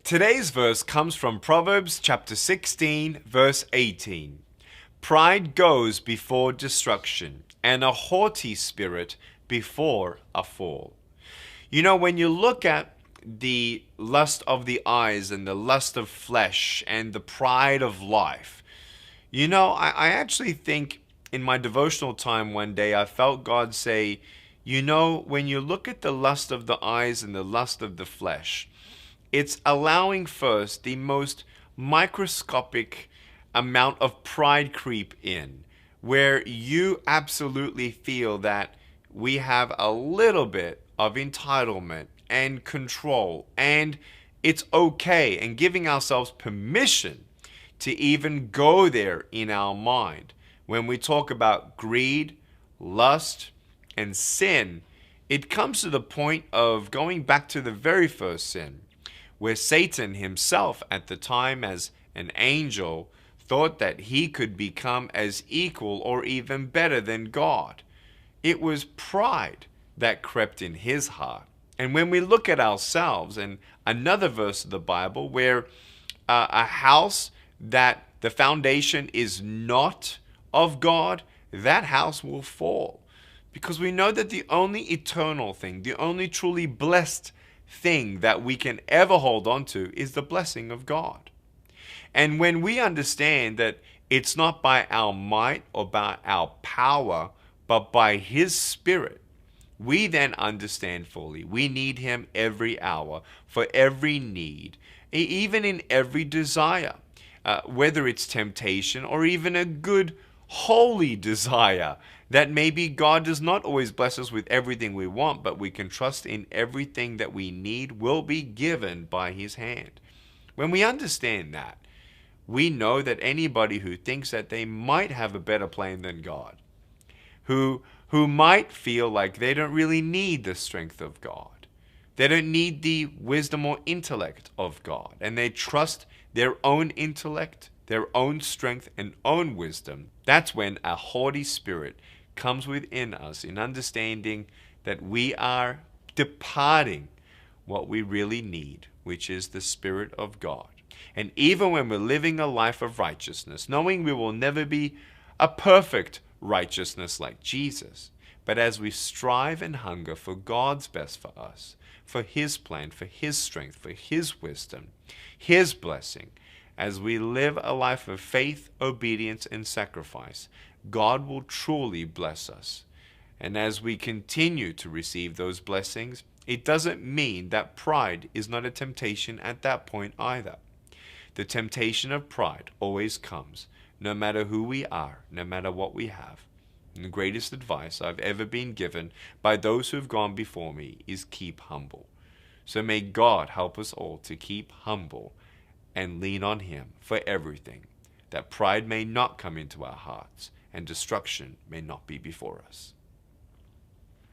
Today's verse comes from Proverbs chapter 16, verse 18. Pride goes before destruction, and a haughty spirit before a fall. You know, when you look at the lust of the eyes and the lust of flesh and the pride of life, I actually think in my devotional time one day, I felt God say, when you look at the lust of the eyes and the lust of the flesh, it's allowing first the most microscopic amount of pride creep in, where you absolutely feel that we have a little bit of entitlement and control, and it's okay, and giving ourselves permission to even go there in our mind. When we talk about greed, lust, and sin, it comes to the point of going back to the very first sin, where Satan himself, at the time as an angel, thought that he could become as equal or even better than God. It was pride that crept in his heart. And when we look at ourselves, and another verse of the Bible where a house that the foundation is not of God, that house will fall. Because we know that the only eternal thing, the only truly blessed thing that we can ever hold on to is the blessing of God. And when we understand that it's not by our might or by our power, but by His Spirit, we then understand fully. We need Him every hour, for every need, even in every desire, whether it's temptation or even a good, holy desire, that maybe God does not always bless us with everything we want, but we can trust in everything that we need will be given by His hand. When we understand that, we know that anybody who thinks that they might have a better plan than God, who might feel like they don't really need the strength of God, they don't need the wisdom or intellect of God, and they trust their own intellect, their own strength, and own wisdom, that's when a haughty spirit comes within us in understanding that we are departing what we really need, which is the Spirit of God. And even when we're living a life of righteousness, knowing we will never be a perfect righteousness like Jesus, but as we strive and hunger for God's best for us, for His plan, for His strength, for His wisdom, His blessing, as we live a life of faith, obedience, and sacrifice, God will truly bless us. And as we continue to receive those blessings, it doesn't mean that pride is not a temptation at that point either. The temptation of pride always comes, no matter who we are, no matter what we have. And the greatest advice I've ever been given by those who have gone before me is keep humble. So may God help us all to keep humble and lean on Him for everything, that pride may not come into our hearts and destruction may not be before us.